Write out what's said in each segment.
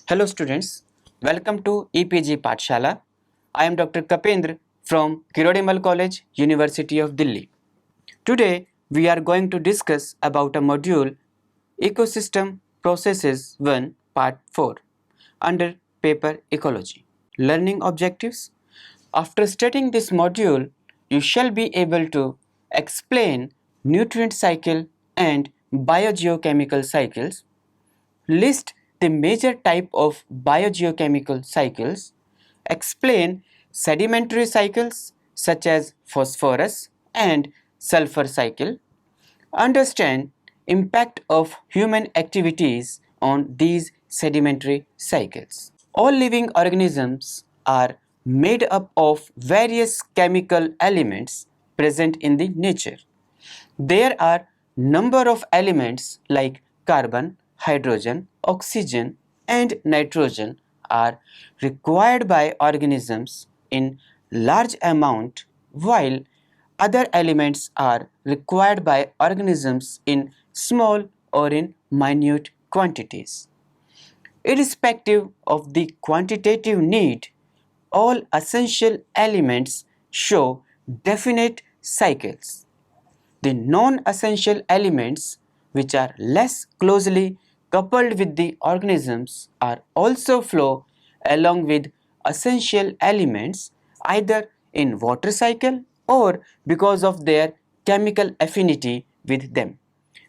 Hello students, welcome to EPG Pathshala. I am Dr. Kapendra from Kirodimal College, University of Delhi. Today we are going to discuss about a module Ecosystem Processes 1 Part 4 under paper Ecology. Learning objectives. After studying this module, you shall be able to explain nutrient cycle and biogeochemical cycles, list the major type of biogeochemical cycles, explain sedimentary cycles such as phosphorus and sulfur cycle, understand impact of human activities on these sedimentary cycles. All living organisms are made up of various chemical elements present in the nature. There are number of elements like carbon, hydrogen, oxygen and nitrogen are required by organisms in large amount, while other elements are required by organisms in small or in minute quantities. Irrespective of the quantitative need, all essential elements show definite cycles. The non-essential elements, which are less closely coupled with the organisms, are also flow along with essential elements either in water cycle or because of their chemical affinity with them.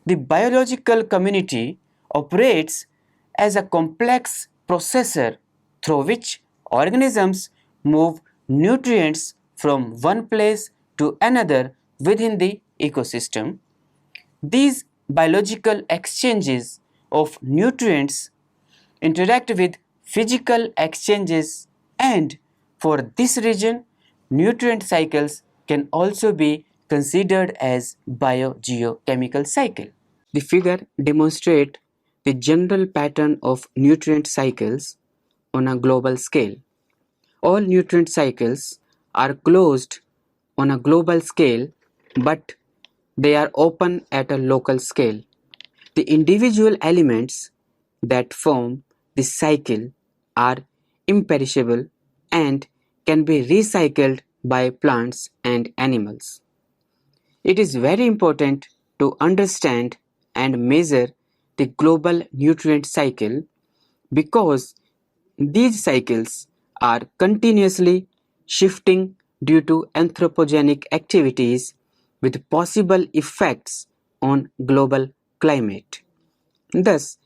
The biological community operates as a complex processor through which organisms move nutrients from one place to another within the ecosystem. These biological exchanges of nutrients interact with physical exchanges, and for this reason nutrient cycles can also be considered as biogeochemical cycle. The figure demonstrates the general pattern of nutrient cycles on a global scale. All nutrient cycles are closed on a global scale, but they are open at a local scale. The individual elements that form the cycle are imperishable and can be recycled by plants and animals. It is very important to understand and measure the global nutrient cycle because these cycles are continuously shifting due to anthropogenic activities with possible effects on global climate. Thus,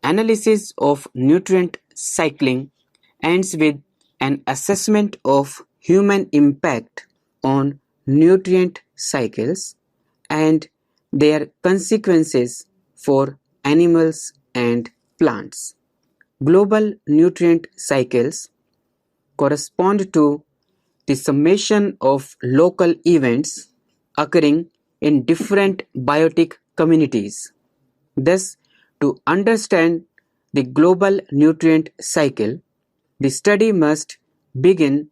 analysis of nutrient cycling ends with an assessment of human impact on nutrient cycles and their consequences for animals and plants. Global nutrient cycles correspond to the summation of local events occurring in different biotic communities. Thus, to understand the global nutrient cycle, the study must begin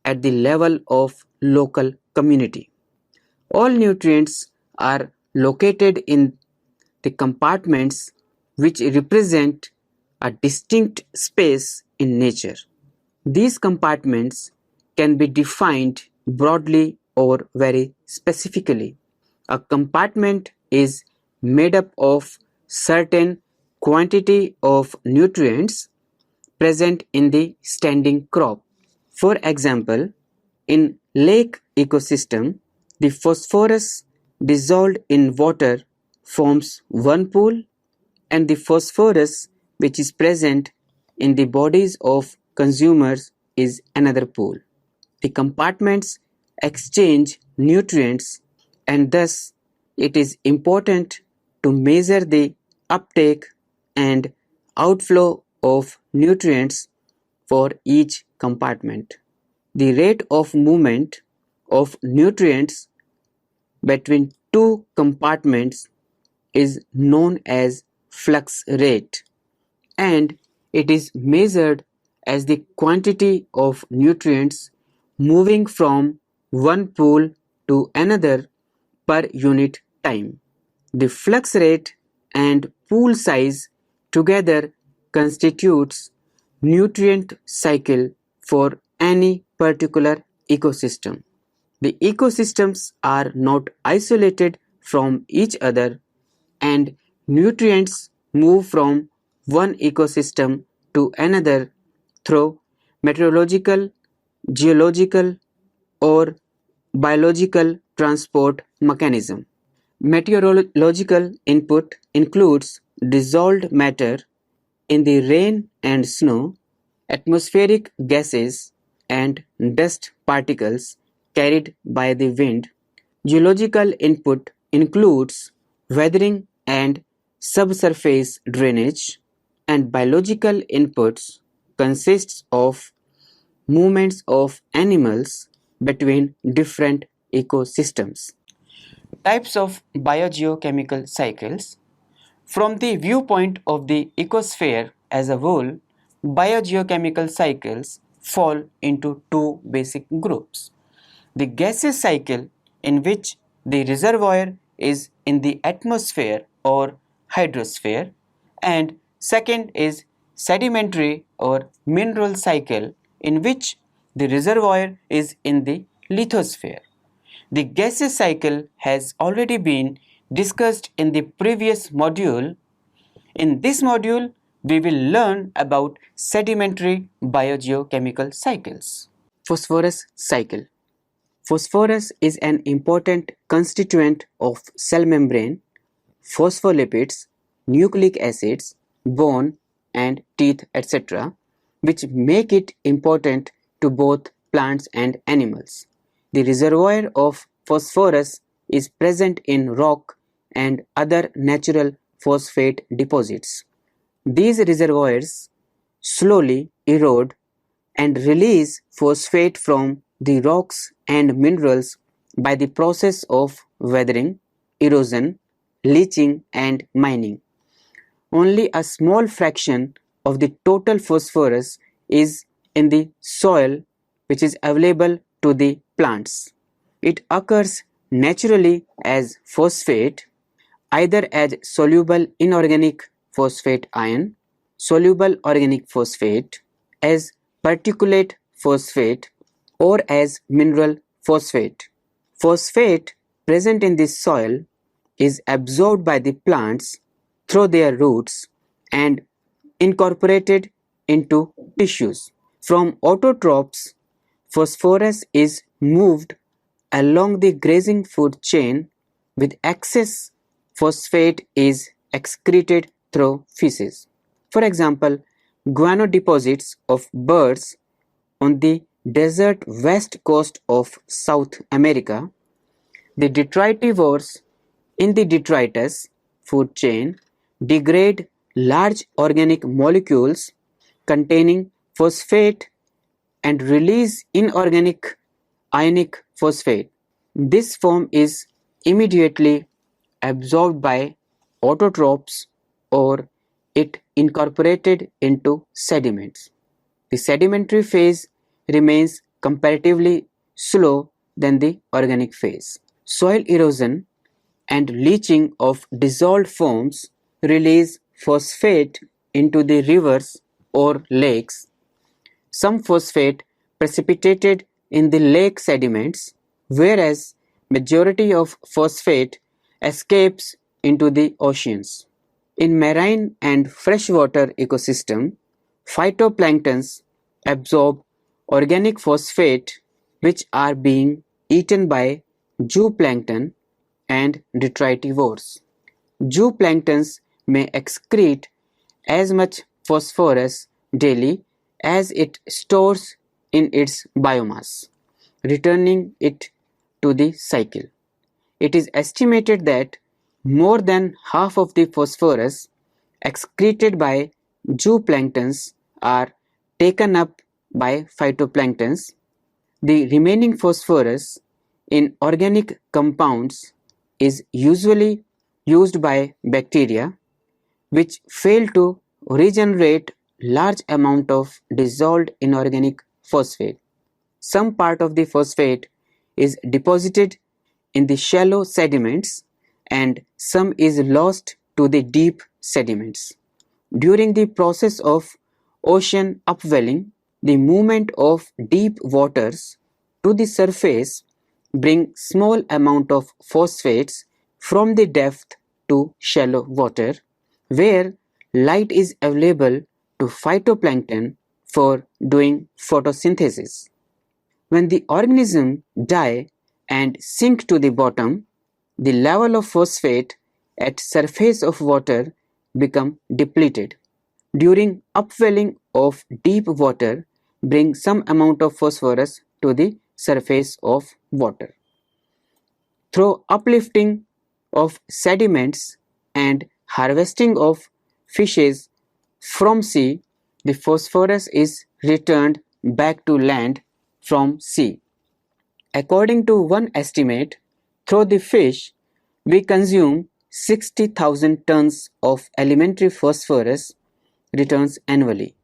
at the level of local community. All nutrients are located in the compartments which represent a distinct space in nature. These compartments can be defined broadly or very specifically. A compartment is made up of certain quantity of nutrients present in the standing crop. For example, in lake ecosystem, the phosphorus dissolved in water forms one pool, and the phosphorus which is present in the bodies of consumers is another pool. The compartments exchange nutrients, and thus it is important to measure the uptake and outflow of nutrients for each compartment. The rate of movement of nutrients between two compartments is known as flux rate, and it is measured as the quantity of nutrients moving from one pool to another per unit time. The flux rate and pool size together constitutes nutrient cycle for any particular ecosystem. The ecosystems are not isolated from each other, and nutrients move from one ecosystem to another through meteorological, geological, or biological transport mechanism. Meteorological input includes dissolved matter in the rain and snow, atmospheric gases, and dust particles carried by the wind. Geological input includes weathering and subsurface drainage, and biological inputs consists of movements of animals between different ecosystems. Types of biogeochemical cycles. From the viewpoint of the ecosphere as a whole, biogeochemical cycles fall into two basic groups. The gaseous cycle, in which the reservoir is in the atmosphere or hydrosphere, and second is sedimentary or mineral cycle, in which the reservoir is in the lithosphere. The gaseous cycle has already been discussed in the previous module. In this module, we will learn about sedimentary biogeochemical cycles. Phosphorus cycle. Phosphorus is an important constituent of cell membrane, phospholipids, nucleic acids, bone and teeth, etc., which make it important to both plants and animals. The reservoir of phosphorus is present in rock and other natural phosphate deposits. These reservoirs slowly erode and release phosphate from the rocks and minerals by the process of weathering, erosion, leaching and mining. Only a small fraction of the total phosphorus is in the soil, which is available to the plants. It occurs naturally as phosphate, either as soluble inorganic phosphate ion, soluble organic phosphate, as particulate phosphate, or as mineral phosphate. Phosphate present in the soil is absorbed by the plants through their roots and incorporated into tissues. From autotrophs, phosphorus is moved along the grazing food chain, with excess phosphate is excreted through feces. For example, guano deposits of birds on the desert west coast of South America, the detritivores in the detritus food chain degrade large organic molecules containing phosphate and release inorganic ionic phosphate. This form is immediately absorbed by autotrophs or it incorporated into sediments. The sedimentary phase remains comparatively slow than the organic phase. Soil erosion and leaching of dissolved forms release phosphate into the rivers or lakes. Some phosphate precipitated in the lake sediments, whereas majority of phosphate escapes into the oceans. In marine and freshwater ecosystem, phytoplanktons absorb organic phosphate which are being eaten by zooplankton and detritivores. Zooplanktons may excrete as much phosphorus daily as it stores in its biomass, returning it to the cycle. It is estimated that more than half of the phosphorus excreted by zooplanktons are taken up by phytoplanktons. The remaining phosphorus in organic compounds is usually used by bacteria, which fail to regenerate large amount of dissolved inorganic phosphate. Some part of the phosphate is deposited in the shallow sediments and some is lost to the deep sediments. During the process of ocean upwelling, the movement of deep waters to the surface bring small amount of phosphates from the depth to shallow water, where light is available to phytoplankton for doing photosynthesis. When the organism die and sink to the bottom, the level of phosphate at surface of water become depleted. During upwelling of deep water, bring some amount of phosphorus to the surface of water. Through uplifting of sediments and harvesting of fishes from sea, the phosphorus is returned back to land from sea. According to one estimate, through the fish, we consume 60,000 tons of elementary phosphorus returns annually.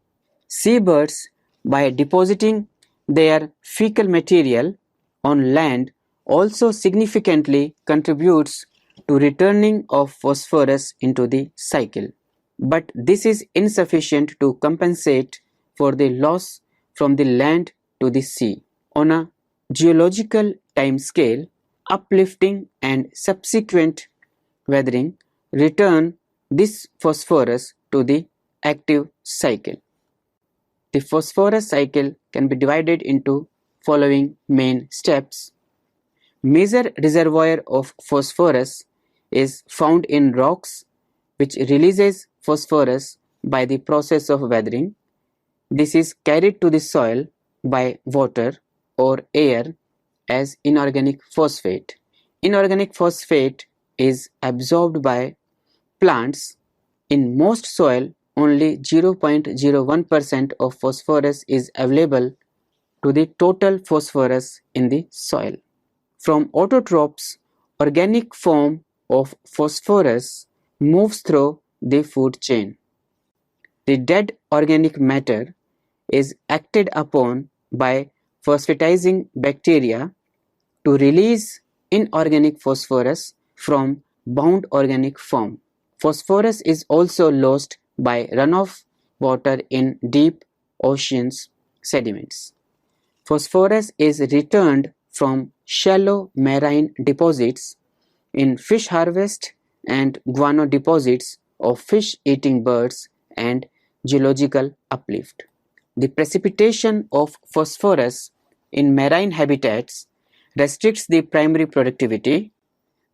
Seabirds, by depositing their fecal material on land, also significantly contributes to returning of phosphorus into the cycle. But this is insufficient to compensate for the loss from the land to the sea. On a geological timescale, uplifting and subsequent weathering return this phosphorus to the active cycle. The phosphorus cycle can be divided into following main steps. Major reservoir of phosphorus is found in rocks which releases phosphorus by the process of weathering. This is carried to the soil by water or air as inorganic phosphate. Inorganic phosphate is absorbed by plants. In most soil, only 0.01% of phosphorus is available to the total phosphorus in the soil. From autotrophs, organic form of phosphorus moves through the food chain. The dead organic matter is acted upon by phosphatizing bacteria to release inorganic phosphorus from bound organic form. Phosphorus is also lost by runoff water in deep oceans sediments. Phosphorus is returned from shallow marine deposits in fish harvest and guano deposits of fish-eating birds and geological uplift. The precipitation of phosphorus in marine habitats restricts the primary productivity.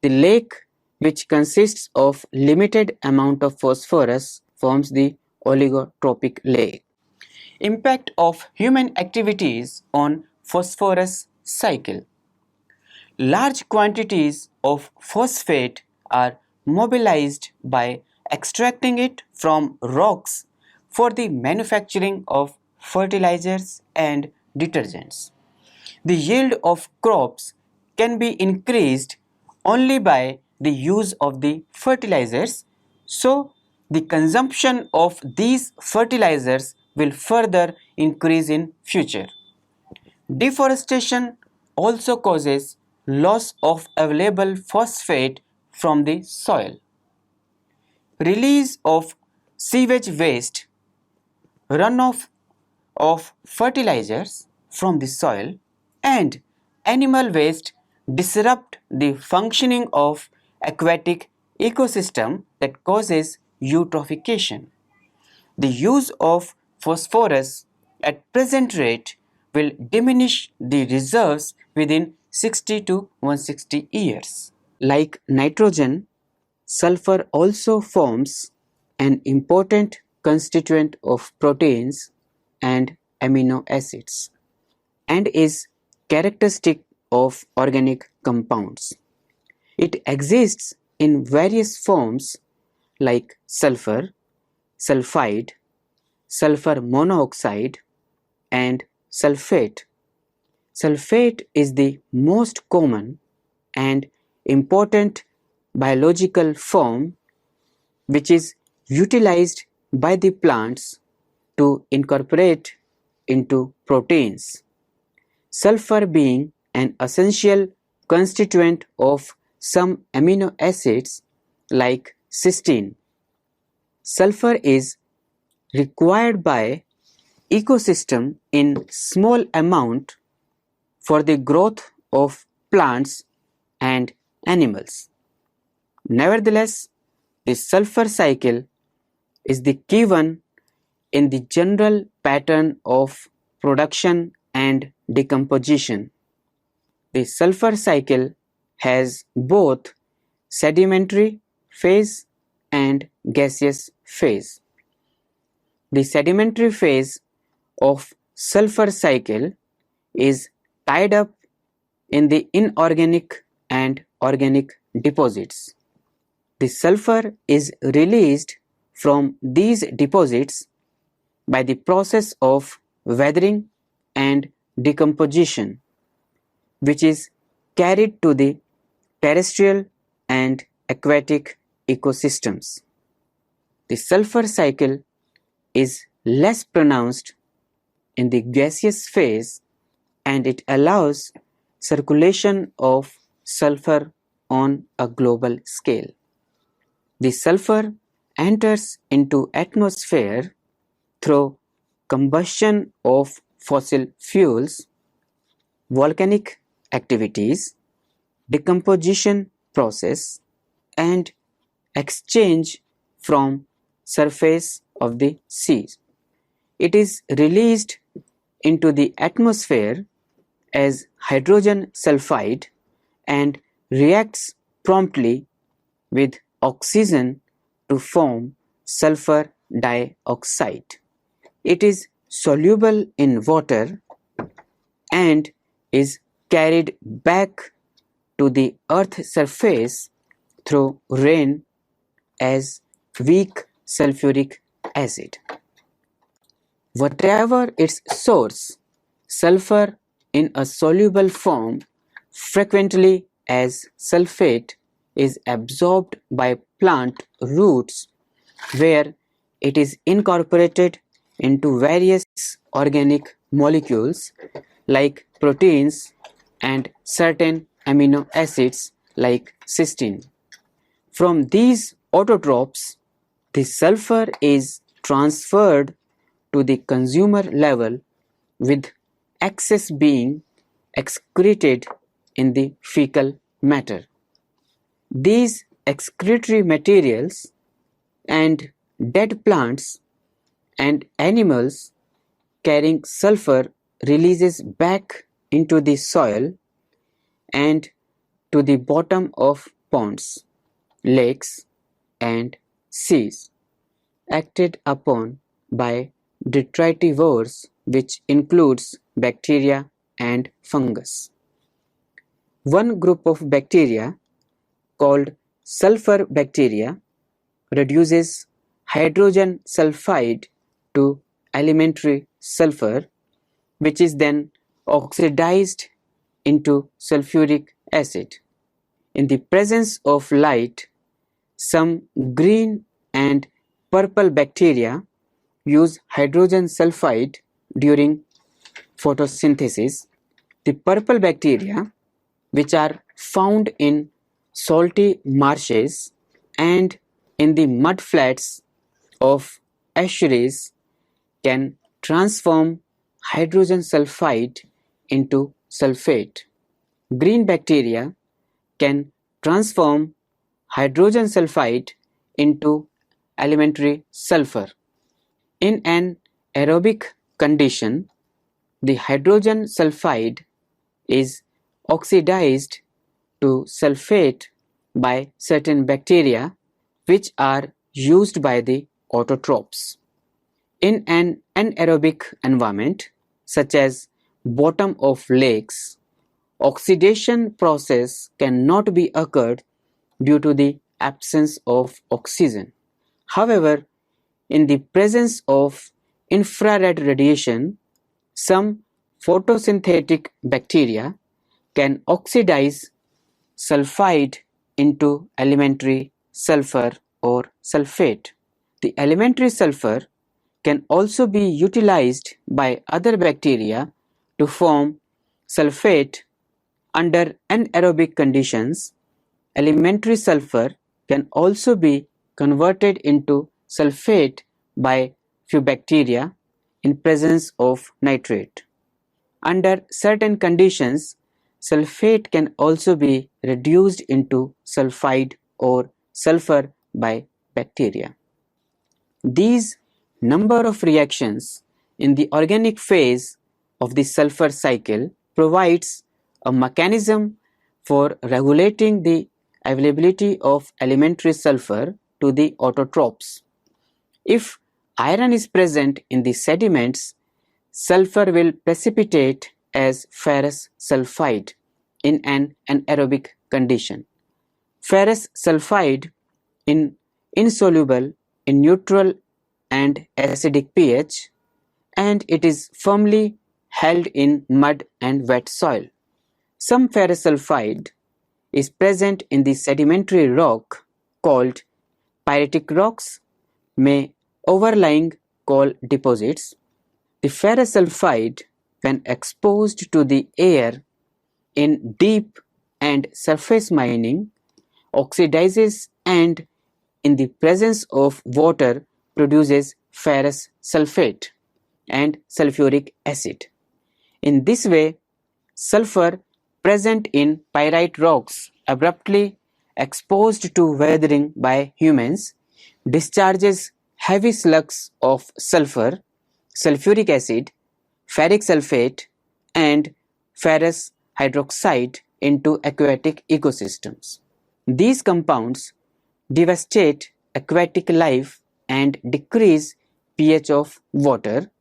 The lake, which consists of limited amount of phosphorus, forms the oligotrophic lake. Impact of human activities on phosphorus cycle. Large quantities of phosphate are mobilized by extracting it from rocks for the manufacturing of fertilizers and detergents. The yield of crops can be increased only by the use of the fertilizers, so the consumption of these fertilizers will further increase in future. Deforestation also causes loss of available phosphate from the soil. Release of sewage waste, runoff of fertilizers from the soil, and animal waste disrupt the functioning of aquatic ecosystem that causes eutrophication. The use of phosphorus at present rate will diminish the reserves within 60 to 160 years. Like nitrogen, sulfur also forms an important constituent of proteins and amino acids and is characteristic of organic compounds. It exists in various forms like sulfur, sulfide, sulfur monoxide, and sulfate. Sulfate is the most common and important biological form which is utilized by the plants to incorporate into proteins. Sulfur being an essential constituent of some amino acids like cysteine. Sulfur is required by ecosystem in small amount for the growth of plants and animals. Nevertheless, the sulfur cycle is the key one in the general pattern of production and decomposition. The sulfur cycle has both sedimentary phase and gaseous phase. The sedimentary phase of sulfur cycle is tied up in the inorganic and organic deposits. The sulfur is released from these deposits by the process of weathering and decomposition, which is carried to the terrestrial and aquatic ecosystems. The sulfur cycle is less pronounced in the gaseous phase, and it allows circulation of sulfur on a global scale. The sulfur enters into atmosphere through combustion of fossil fuels, volcanic activities, decomposition process, and exchange from surface of the seas. It is released into the atmosphere as hydrogen sulfide and reacts promptly with oxygen to form sulfur dioxide. It is soluble in water and is carried back to the earth's surface through rain as weak sulfuric acid. Whatever its source, sulfur in a soluble form, frequently as sulfate, is absorbed by plant roots, where it is incorporated into various organic molecules like proteins and certain amino acids like cysteine. From these autotrophs, the sulfur is transferred to the consumer level, with excess being excreted in the fecal matter. These excretory materials and dead plants and animals carrying sulfur releases back into the soil and to the bottom of ponds, lakes, and seas, acted upon by detritivores, which includes bacteria and fungus. One group of bacteria, called sulfur bacteria, reduces hydrogen sulfide to elementary sulfur, which is then oxidized into sulfuric acid. In the presence of light, some green and purple bacteria use hydrogen sulfide during photosynthesis. The purple bacteria, which are found in salty marshes and in the mud flats of estuaries, can transform hydrogen sulfide into sulfate. Green bacteria can transform hydrogen sulfide into elementary sulfur. In an aerobic condition, the hydrogen sulfide is oxidized to sulfate by certain bacteria, which are used by the autotrophs. In an anaerobic environment, such as bottom of lakes, oxidation process cannot be occurred due to the absence of oxygen. However, in the presence of infrared radiation, some photosynthetic bacteria can oxidize sulfide into elementary sulfur or sulfate. The elementary sulfur can also be utilized by other bacteria to form sulfate. Under anaerobic conditions, elementary sulfur can also be converted into sulfate by few bacteria, in presence of nitrate. Under certain conditions, sulfate can also be reduced into sulfide or sulfur by bacteria. These number of reactions in the organic phase of the sulfur cycle provides a mechanism for regulating the availability of elementary sulfur to the autotrophs. If iron is present in the sediments, sulfur will precipitate as ferrous sulfide in an anaerobic condition. Ferrous sulfide is insoluble in neutral and acidic pH, and it is firmly held in mud and wet soil. Some ferrous sulfide is present in the sedimentary rock called pyritic rocks, may overlying coal deposits. The ferrous sulfide, when exposed to the air in deep and surface mining, oxidizes and in the presence of water produces ferrous sulfate and sulfuric acid. In this way, sulfur present in pyrite rocks abruptly exposed to weathering by humans discharges heavy slugs of sulfur, sulfuric acid, ferric sulfate and ferrous hydroxide into aquatic ecosystems. These compounds devastate aquatic life and decrease pH of water.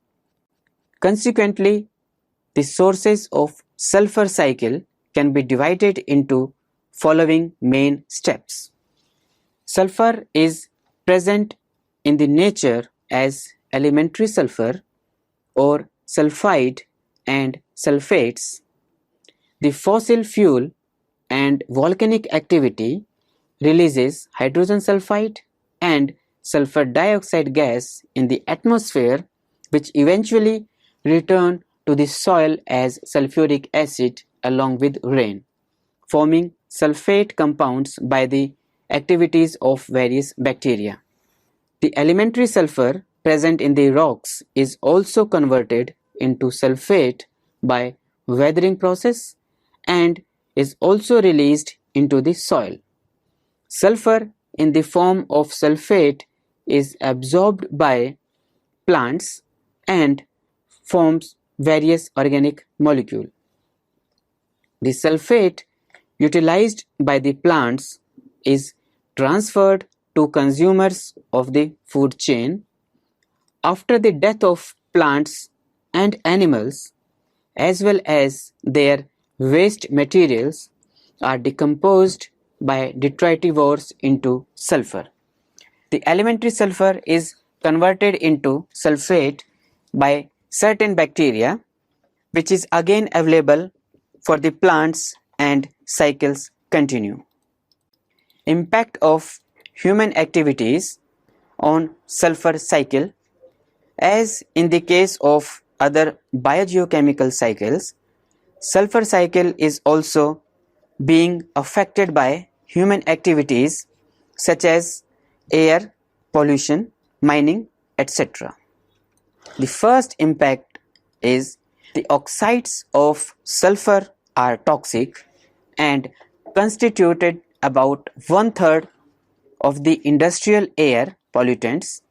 Consequently, the sources of sulfur cycle can be divided into following main steps. Sulfur is present in the nature as elementary sulfur or sulfide and sulfates. The fossil fuel and volcanic activity releases hydrogen sulfide and sulfur dioxide gas in the atmosphere, which eventually return to the soil as sulfuric acid along with rain, forming sulfate compounds by the activities of various bacteria. The elementary sulfur present in the rocks is also converted into sulfate by weathering process and is also released into the soil. Sulfur in the form of sulfate is absorbed by plants and forms various organic molecules. The sulfate utilized by the plants is transferred to consumers of the food chain. After the death of plants and animals, as well as their waste materials, are decomposed by detritivores into sulfur. The elementary sulfur is converted into sulfate by certain bacteria, which is again available for the plants and cycles continue. Impact of human activities on sulfur cycle. As in the case of other biogeochemical cycles, sulfur cycle is also being affected by human activities such as air pollution, mining, etc. The first impact is the oxides of sulfur are toxic and constituted about 1/3 of the industrial air pollutants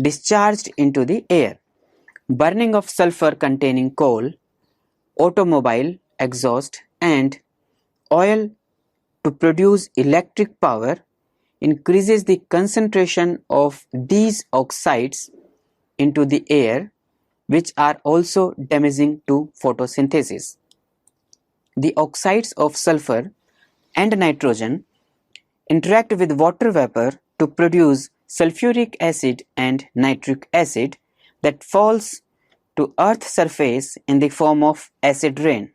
discharged into the air. Burning of sulfur containing coal, automobile exhaust and oil to produce electric power increases the concentration of these oxides into the air, which are also damaging to photosynthesis. The oxides of sulfur and nitrogen interact with water vapor to produce sulfuric acid and nitric acid that falls to earth surface in the form of acid rain.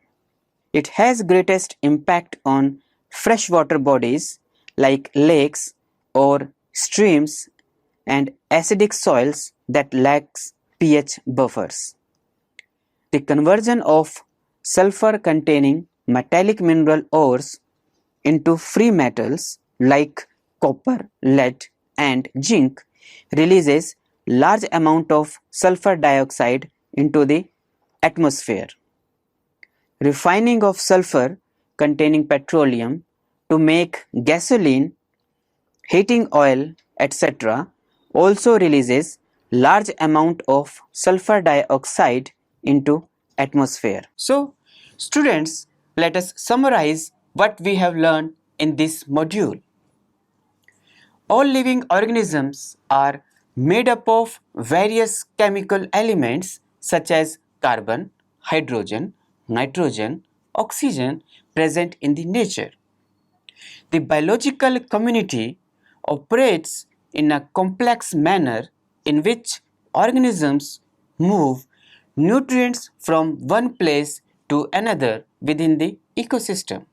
It has greatest impact on freshwater bodies like lakes or streams and acidic soils that lacks pH buffers. The conversion of sulfur containing metallic mineral ores into free metals like copper, lead and zinc releases large amount of sulfur dioxide into the atmosphere. Refining of sulfur containing petroleum to make gasoline, heating oil, etc. also releases large amount of sulfur dioxide into atmosphere. So, students, let us summarize what we have learned in this module. All living organisms are made up of various chemical elements such as carbon, hydrogen, nitrogen, oxygen present in the nature. The biological community operates in a complex manner in which organisms move nutrients from one place to another within the ecosystem.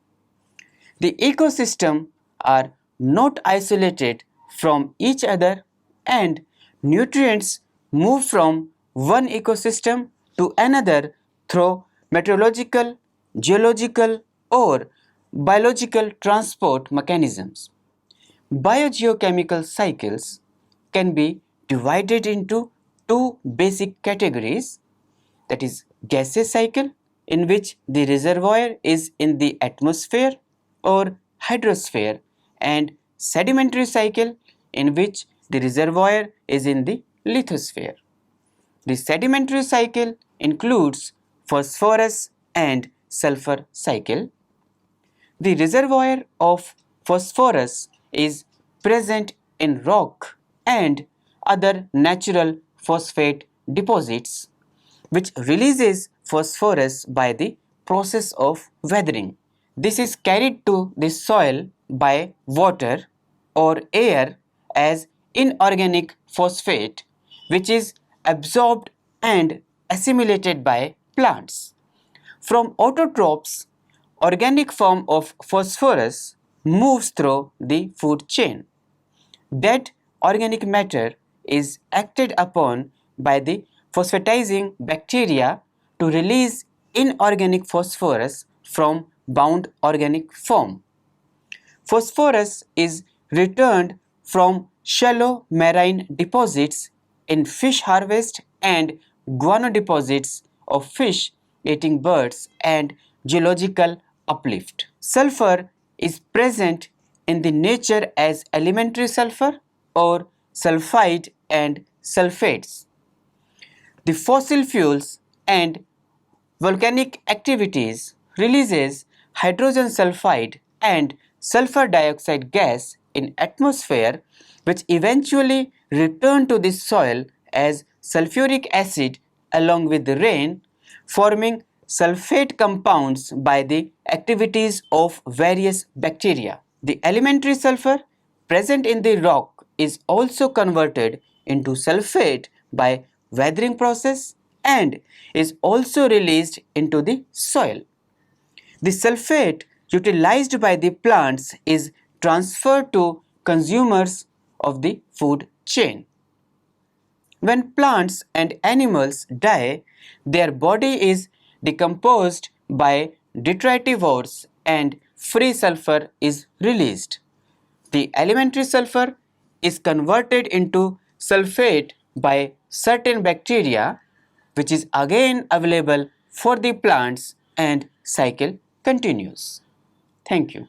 The ecosystem are not isolated from each other, and nutrients move from one ecosystem to another through meteorological, geological or biological transport mechanisms. Biogeochemical cycles can be divided into two basic categories, that is gaseous cycle, in which the reservoir is in the atmosphere or hydrosphere, and sedimentary cycle, in which the reservoir is in the lithosphere. The sedimentary cycle includes phosphorus and sulfur cycle. The reservoir of phosphorus is present in rock and other natural phosphate deposits, which releases phosphorus by the process of weathering. This is carried to the soil by water or air as inorganic phosphate, which is absorbed and assimilated by plants. From autotrophs, organic form of phosphorus moves through the food chain. That organic matter is acted upon by the phosphatizing bacteria to release inorganic phosphorus from bound organic form. Phosphorus is returned from shallow marine deposits in fish harvest and guano deposits of fish eating birds and geological uplift. Sulfur is present in the nature as elementary sulfur or sulfide and sulfates. The fossil fuels and volcanic activities releases hydrogen sulfide and sulfur dioxide gas in atmosphere, which eventually return to the soil as sulfuric acid along with the rain, forming sulfate compounds by the activities of various bacteria. The elementary sulfur present in the rock is also converted into sulfate by weathering process and is also released into the soil. The sulfate utilized by the plants is transferred to consumers of the food chain. When plants and animals die, their body is decomposed by detritivores and free sulfur is released. The elementary sulfur is converted into sulfate by certain bacteria, which is again available for the plants, and cycle continues. Thank you.